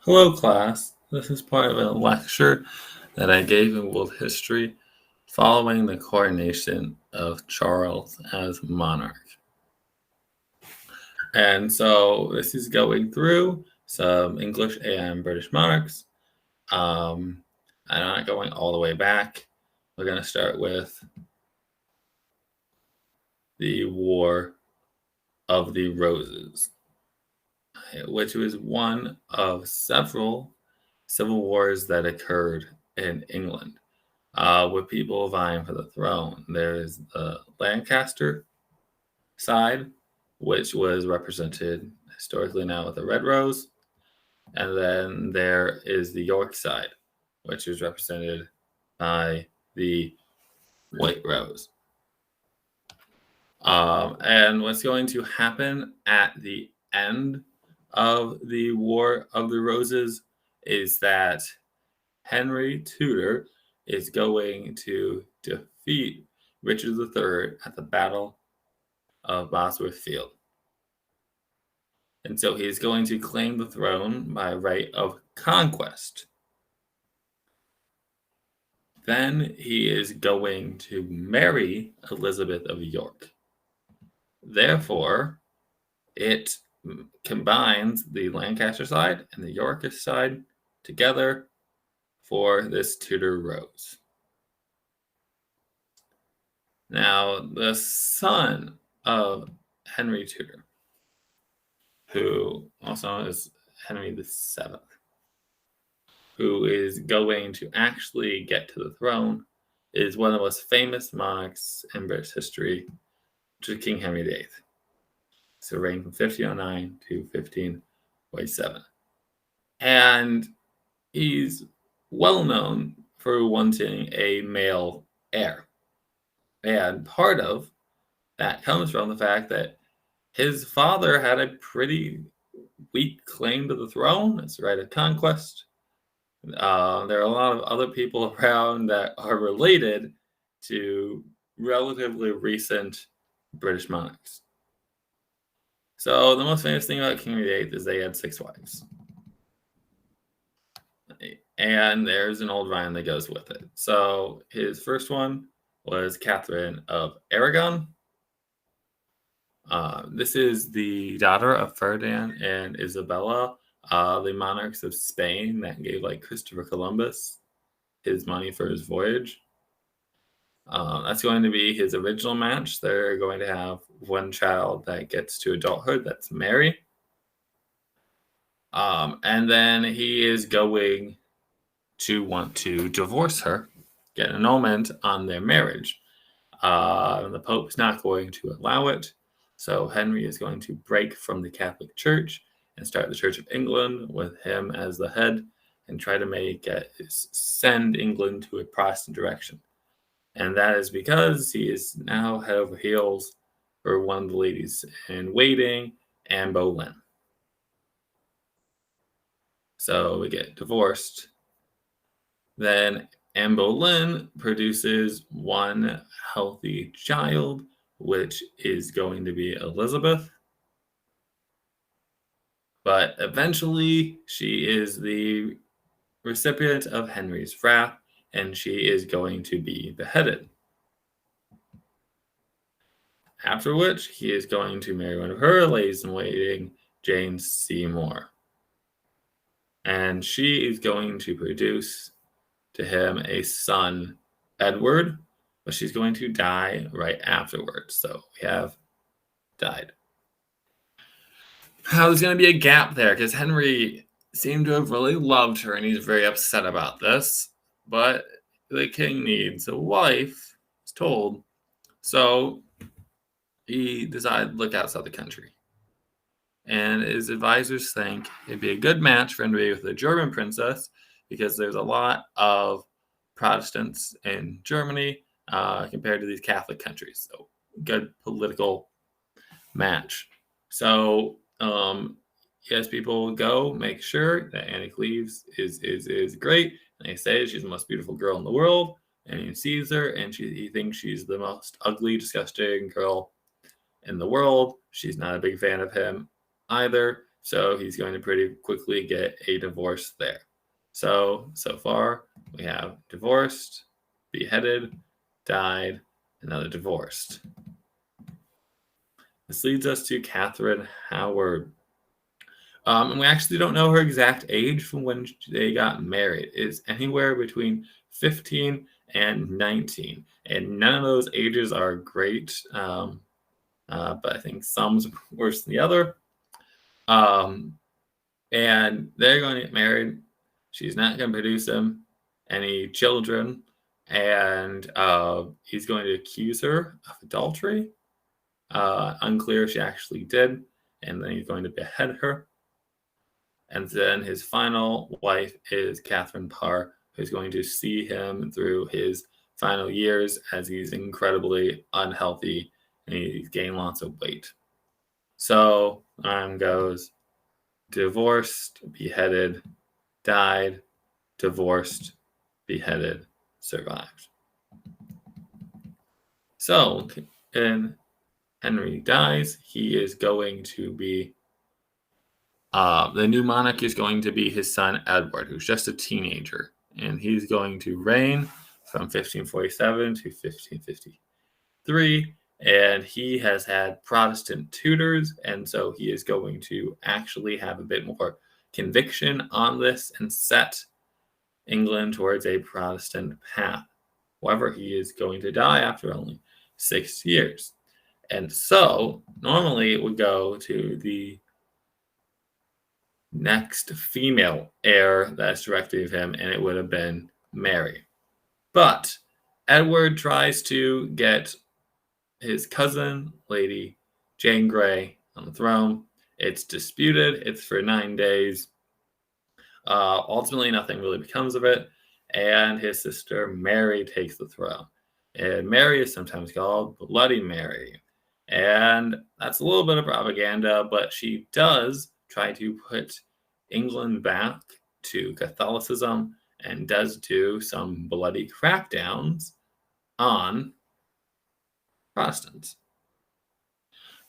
Hello, class. This is part of a lecture that I gave in world history following the coronation of Charles as monarch. And so this is going through some English and British monarchs. I'm not going all the way back. We're going to start with the War of the Roses, which was one of several civil wars that occurred in England. With people vying for the throne. There's the Lancaster side, which was represented historically now with the red rose. And then there is the York side, which is represented by the white rose. And what's going to happen at the end of the War of the Roses is that Henry Tudor is going to defeat Richard III at the Battle of Bosworth Field. And so he's going to claim the throne by right of conquest. Then he is going to marry Elizabeth of York. Therefore, it combines the Lancaster side and the Yorkist side together for this Tudor rose. Now, the son of Henry Tudor, who also is Henry VII, who is going to actually get to the throne, is one of the most famous monarchs in British history, which is King Henry VIII. So reigned from 1509 to 1547. And he's well known for wanting a male heir. And part of that comes from the fact that his father had a pretty weak claim to the throne. It's right of conquest. There are a lot of other people around that are related to relatively recent British monarchs. So the most famous thing about King VIII is they had 6 wives. And there's an old rhyme that goes with it. So his first one was Catherine of Aragon. This is the daughter of Ferdinand and Isabella, the monarchs of Spain that gave Christopher Columbus his money for his voyage. That's going to be his original match. They're going to have one child that gets to adulthood. That's Mary. And then he is going to want to divorce her, get an annulment on their marriage. The Pope is not going to allow it. So Henry is going to break from the Catholic Church and start the Church of England with him as the head and try to send England to a Protestant direction. And that is because he is now head over heels for one of the ladies in waiting, Anne Boleyn. So we get divorced. Then Anne Boleyn produces one healthy child, which is going to be Elizabeth. But eventually, she is the recipient of Henry's wrath, and she is going to be beheaded. After which, he is going to marry one of her ladies-in-waiting, Jane Seymour. And she is going to produce to him a son, Edward, but she's going to die right afterwards. So we have died. Now, there's going to be a gap there because Henry seemed to have really loved her, and he's very upset about this. But the king needs a wife, he's told. So he decided to look outside the country. And his advisors think it'd be a good match for him to be with a German princess because there's a lot of Protestants in Germany compared to these Catholic countries. So good political match. So he has people go make sure that Annie Cleves is great. And they say she's the most beautiful girl in the world. And he sees her and he thinks she's the most ugly, disgusting girl in the world. She's not a big fan of him either. So he's going to pretty quickly get a divorce there. So far we have divorced, beheaded, died, another divorced. This leads us to Catherine Howard. And we actually don't know her exact age from when they got married. It's anywhere between 15 and 19. And none of those ages are great, but I think some's worse than the other. And they're going to get married. She's not going to produce him any children. And he's going to accuse her of adultery. Unclear if she actually did. And then he's going to behead her. And then his final wife is Catherine Parr, who's going to see him through his final years as he's incredibly unhealthy and he's gained lots of weight. So goes divorced, beheaded, died, divorced, beheaded, survived. So when Henry dies, he is going to be the new monarch is going to be his son Edward, who's just a teenager, and he's going to reign from 1547 to 1553. And he has had Protestant tutors, and so he is going to actually have a bit more conviction on this and set England towards a Protestant path. However, he is going to die after only 6 years. And so normally it would go to the next female heir that's directly of him, and it would have been Mary. But Edward tries to get his cousin, Lady Jane Grey, on the throne. It's disputed. It's for 9 days. Ultimately, nothing really becomes of it, and his sister Mary takes the throne. And Mary is sometimes called Bloody Mary. And that's a little bit of propaganda, but she does try to put England back to Catholicism and does do some bloody crackdowns on Protestants.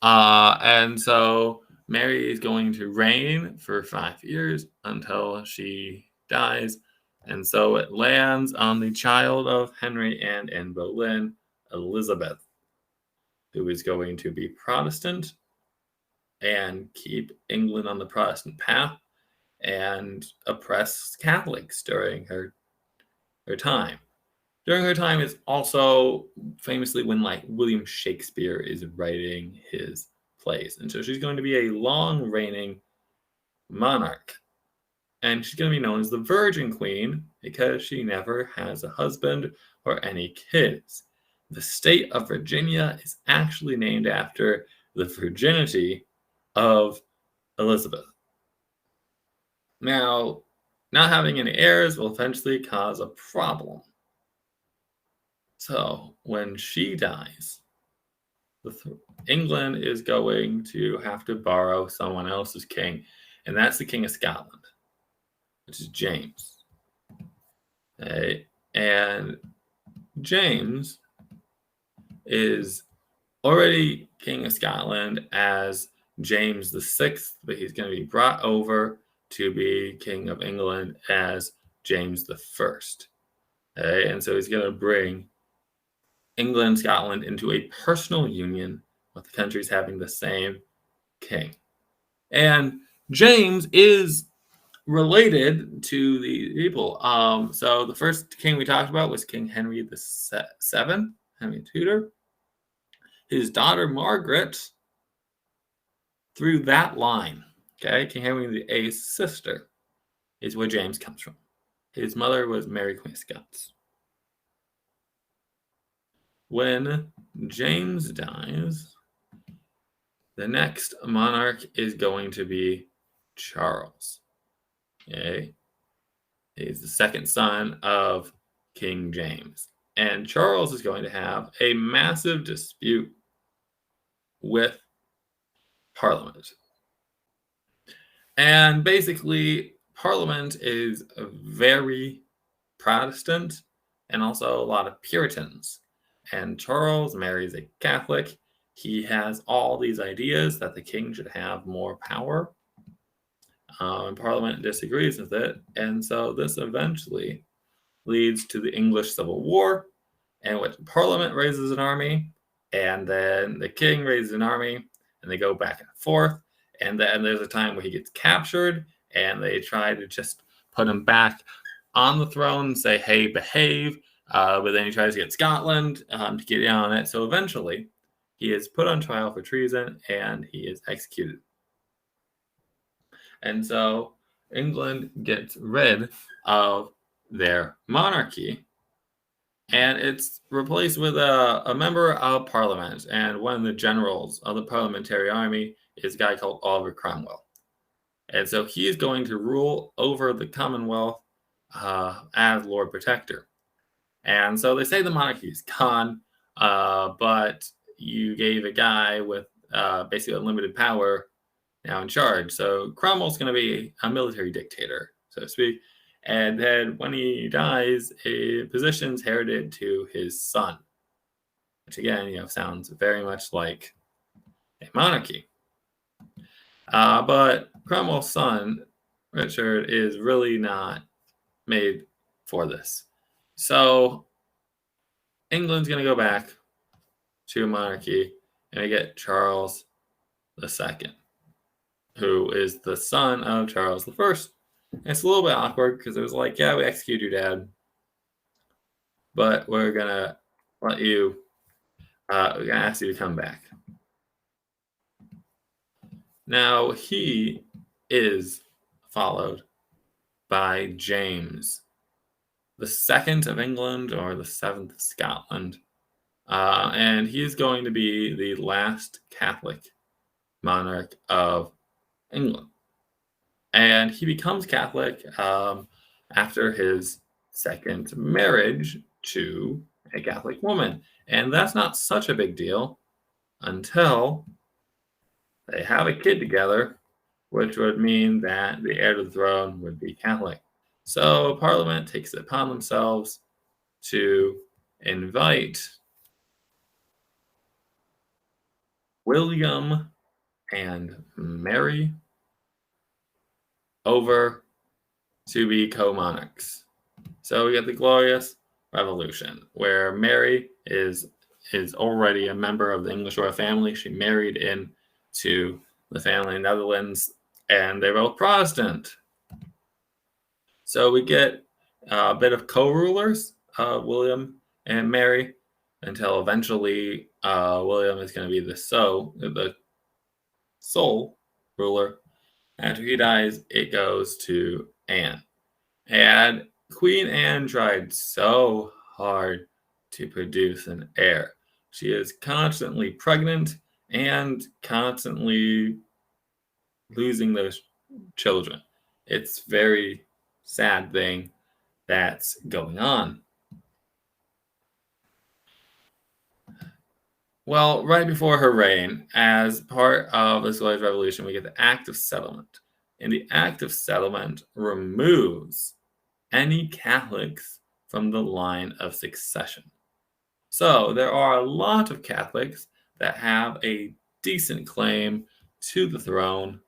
And so Mary is going to reign for 5 years until she dies. And so it lands on the child of Henry and in Boleyn, Elizabeth, who is going to be Protestant and keep England on the Protestant path and oppress Catholics during her time. During her time is also famously when William Shakespeare is writing his plays. And so she's going to be a long reigning monarch. And she's going to be known as the Virgin Queen because she never has a husband or any kids. The state of Virginia is actually named after the virginity of Elizabeth. Now, not having any heirs will eventually cause a problem. So when she dies, England is going to have to borrow someone else's king, and that's the King of Scotland, which is James. Okay. And James is already King of Scotland as James VI, but he's going to be brought over to be King of England as James I. Okay. And so he's going to bring England and Scotland into a personal union with the countries having the same king. And James is related to the people. So the first king we talked about was King Henry VII, Henry Tudor. His daughter Margaret, through that line, okay, King Henry VIII's sister, is where James comes from. His mother was Mary Queen of Scots. When James dies, the next monarch is going to be Charles. Okay? He's the second son of King James. And Charles is going to have a massive dispute with Parliament. And basically, Parliament is very Protestant and also a lot of Puritans. And Charles marries a Catholic. He has all these ideas that the king should have more power. and Parliament disagrees with it. And so this eventually leads to the English Civil War, in which Parliament raises an army, and then the king raises an army, and they go back and forth. And then there's a time where he gets captured, and they try to just put him back on the throne and say, hey, behave. But then he tries to get Scotland to get in on it. So eventually, he is put on trial for treason, and he is executed. And so England gets rid of their monarchy, and it's replaced with a member of parliament. And one of the generals of the parliamentary army is a guy called Oliver Cromwell. And so he is going to rule over the Commonwealth as Lord Protector. And so they say the monarchy is gone, but you gave a guy with basically unlimited power now in charge. So Cromwell's going to be a military dictator, so to speak. And then when he dies, a position's heralded to his son, which again, sounds very much like a monarchy. But Cromwell's son, Richard, is really not made for this. So England's going to go back to a monarchy, and we get Charles II, who is the son of Charles I. It's a little bit awkward because it was like, yeah, we executed your dad, but we're going to let you, we're going to ask you to come back. Now, he is followed by James, the 2nd of England, or the 7th of Scotland. And he's going to be the last Catholic monarch of England. And he becomes Catholic after his second marriage to a Catholic woman. And that's not such a big deal until they have a kid together, which would mean that the heir to the throne would be Catholic. So Parliament takes it upon themselves to invite William and Mary over to be co-monarchs. So we get the Glorious Revolution, where Mary is already a member of the English royal family. She married into the family in the Netherlands, and they're both Protestant. So we get a bit of co-rulers, William and Mary, until eventually William is going to be the sole ruler. After he dies, it goes to Anne. And Queen Anne tried so hard to produce an heir. She is constantly pregnant and constantly losing those children. It's a very sad thing that's going on. Well, right before her reign, as part of the Glorious Revolution, we get the Act of Settlement. And the Act of Settlement removes any Catholics from the line of succession. So there are a lot of Catholics that have a decent claim to the throne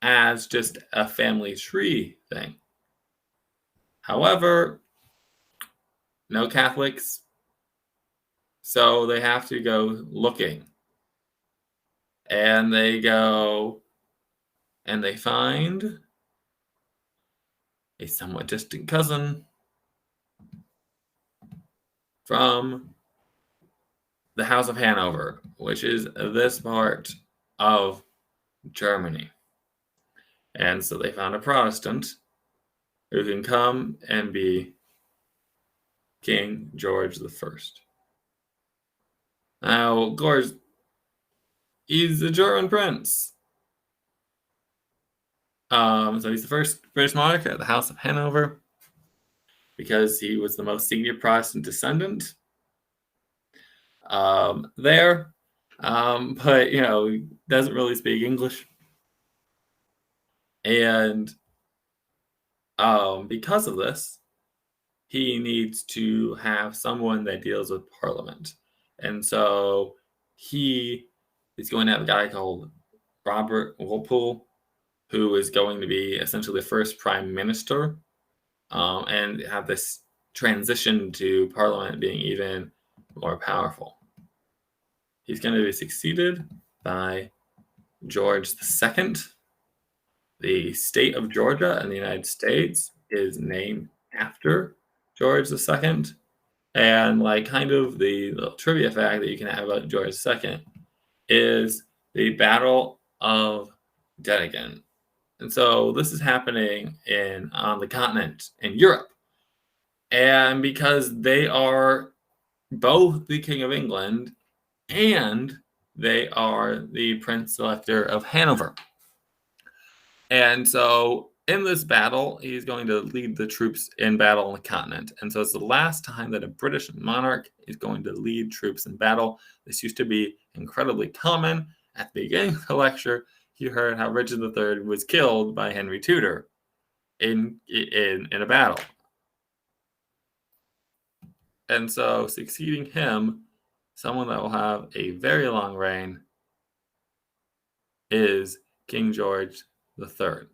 as just a family tree thing. However, no Catholics, so they have to go looking. And they go and they find a somewhat distant cousin from the House of Hanover, which is this part of Germany. And so they found a Protestant who can come and be King George I. Now, of course, he's a German prince. So he's the first British monarch at the House of Hanover because he was the most senior Protestant descendant there. But, he doesn't really speak English. And because of this, he needs to have someone that deals with Parliament. And so he is going to have a guy called Robert Walpole, who is going to be essentially the first prime minister, and have this transition to Parliament being even more powerful. He's going to be succeeded by George II. The state of Georgia in the United States is named after George II. And like kind of the little trivia fact that you can have about George II is the Battle of Dettingen. And so this is happening on the continent in Europe. And because they are both the King of England and they are the Prince Elector of Hanover. And so in this battle, he's going to lead the troops in battle on the continent. And so it's the last time that a British monarch is going to lead troops in battle. This used to be incredibly common. At the beginning of the lecture, you heard how Richard III was killed by Henry Tudor in a battle. And so succeeding him, someone that will have a very long reign, is King George III,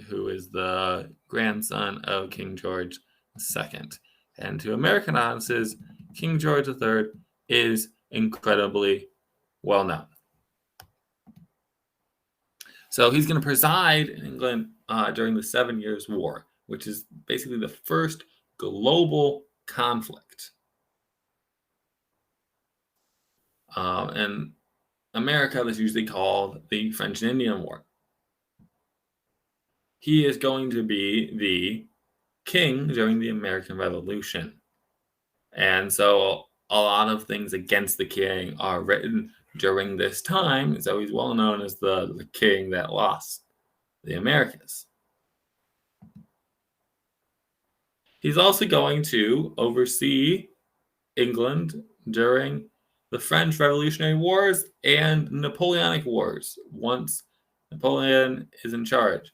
who is the grandson of King George II. And to American audiences, King George III is incredibly well known. So he's going to preside in England during the 7 Years' War, which is basically the first global conflict. In America, that's usually called the French and Indian War. He is going to be the king during the American Revolution. And so a lot of things against the king are written during this time. So he's well known as the king that lost the Americas. He's also going to oversee England during the French Revolutionary Wars and Napoleonic Wars once Napoleon is in charge.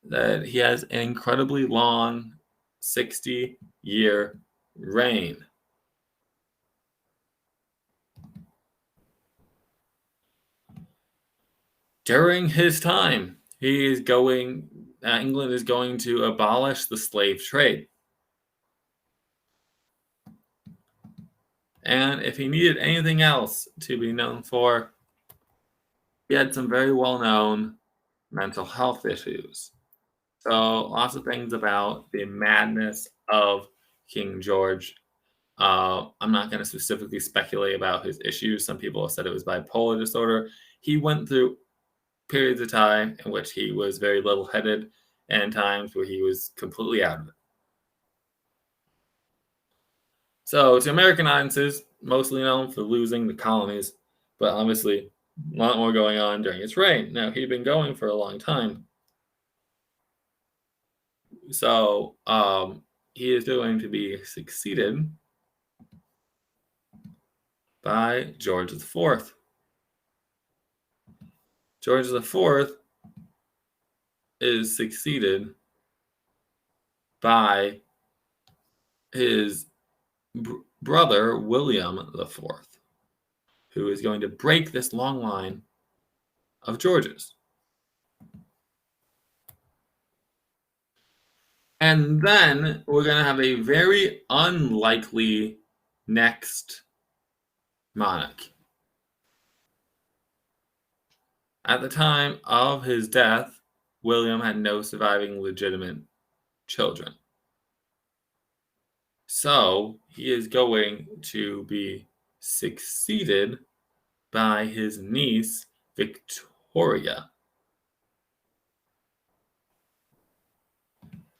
That he has an incredibly long 60-year reign. During his time, England is going to abolish the slave trade. And if he needed anything else to be known for, he had some very well-known mental health issues. So lots of things about the madness of King George. I'm not going to specifically speculate about his issues. Some people have said it was bipolar disorder. He went through periods of time in which he was very level-headed and times where he was completely out of it. So to American audiences, mostly known for losing the colonies, but obviously a lot more going on during his reign. Now, he'd been going for a long time. So he is going to be succeeded by George IV. George IV is succeeded by his brother, William IV, who is going to break this long line of Georges. And then we're going to have a very unlikely next monarch. At the time of his death, William had no surviving legitimate children. So he is going to be succeeded by his niece, Victoria.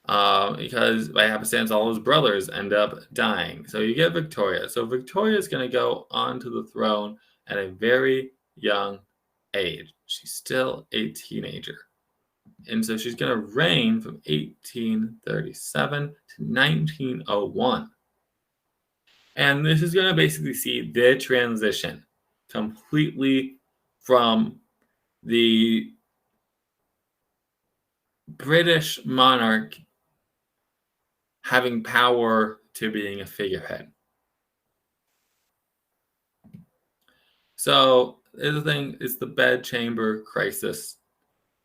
Because by happenstance, all his brothers end up dying. So you get Victoria. So Victoria is going to go onto the throne at a very young age. She's still a teenager. And so she's going to reign from 1837 to 1901. And this is going to basically see the transition completely from the British monarch having power to being a figurehead. So is the thing, it's the bedchamber crisis.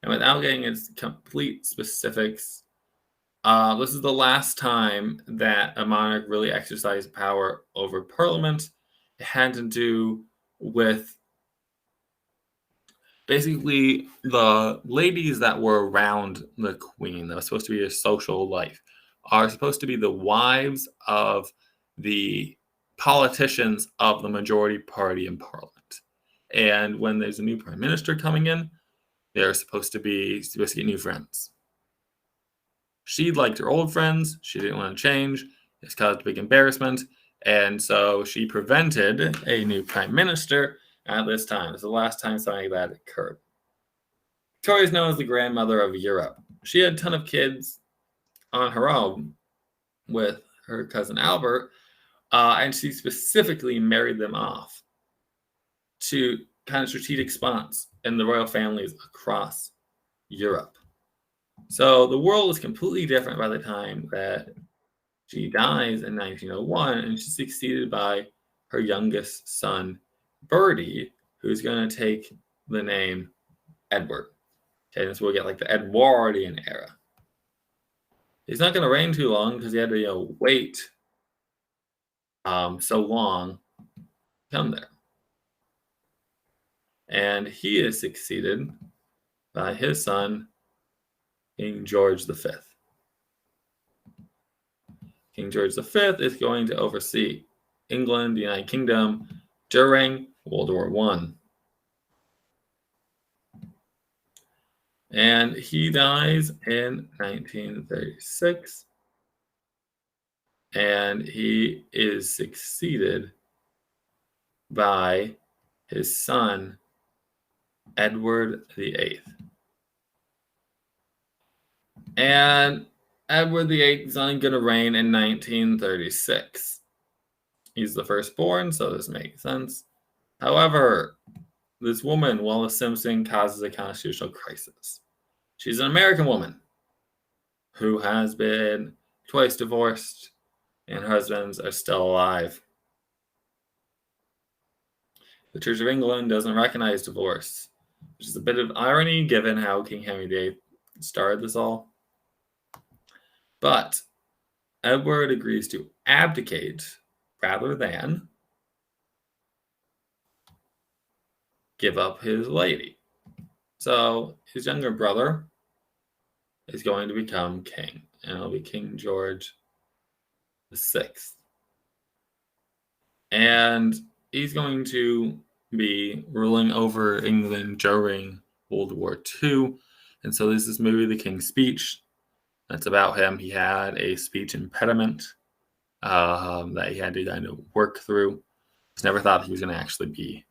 And without getting into complete specifics, this is the last time that a monarch really exercised power over Parliament. It had to do with basically the ladies that were around the queen that was supposed to be a social life are supposed to be the wives of the politicians of the majority party in Parliament. And when there's a new prime minister coming in, they're supposed to get new friends. She liked her old friends. She didn't want to change. It's caused a big embarrassment. And so she prevented a new prime minister at this time. It's the last time something like that occurred. Victoria is known as the grandmother of Europe. She had a ton of kids on her own with her cousin Albert, and she specifically married them off to kind of strategic spots in the royal families across Europe. So the world is completely different by the time that she dies in 1901, and she's succeeded by her youngest son, Bertie, who's going to take the name Edward. Okay, and so we'll get like the Edwardian era. He's not going to reign too long because he had to wait so long to come there. And he is succeeded by his son, King George V. King George V is going to oversee England, the United Kingdom, during World War I. And he dies in 1936. And he is succeeded by his son, Edward VIII. And Edward VIII is only going to reign in 1936. He's the firstborn, so this makes sense. However, this woman, Wallis Simpson, causes a constitutional crisis. She's an American woman who has been twice divorced, and her husbands are still alive. The Church of England doesn't recognize divorce, which is a bit of irony given how King Henry VIII started this all. But Edward agrees to abdicate rather than give up his lady. So his younger brother is going to become king, and it'll be King George VI. And he's going to be ruling over England during World War II. And so this is maybe the King's Speech. That's about him. He had a speech impediment that he had to kind of work through. He's never thought he was going to actually be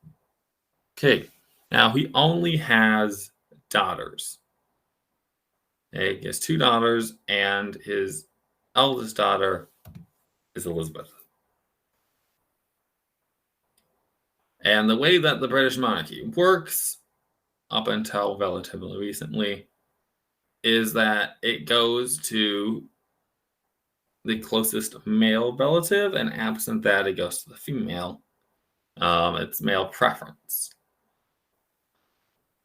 king. Now, he only has daughters. He has 2 daughters, and his eldest daughter is Elizabeth. And the way that the British monarchy works, up until relatively recently, is that it goes to the closest male relative, and absent that, it goes to the female. It's male preference.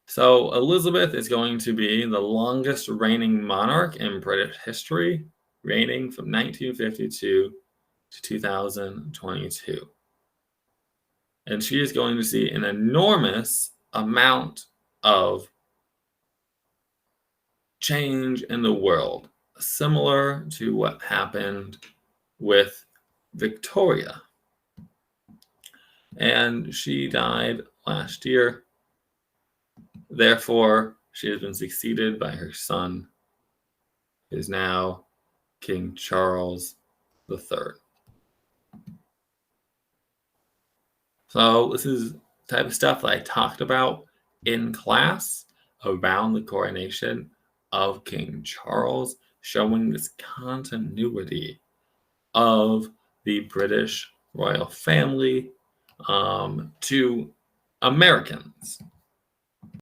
So Elizabeth is going to be the longest reigning monarch in British history, reigning from 1952 to 2022. And she is going to see an enormous amount of change in the world, similar to what happened with Victoria. And she died last year. Therefore, she has been succeeded by her son, who is now King Charles III. So this is the type of stuff that I talked about in class around the coronation of King Charles, showing this continuity of the British royal family to Americans.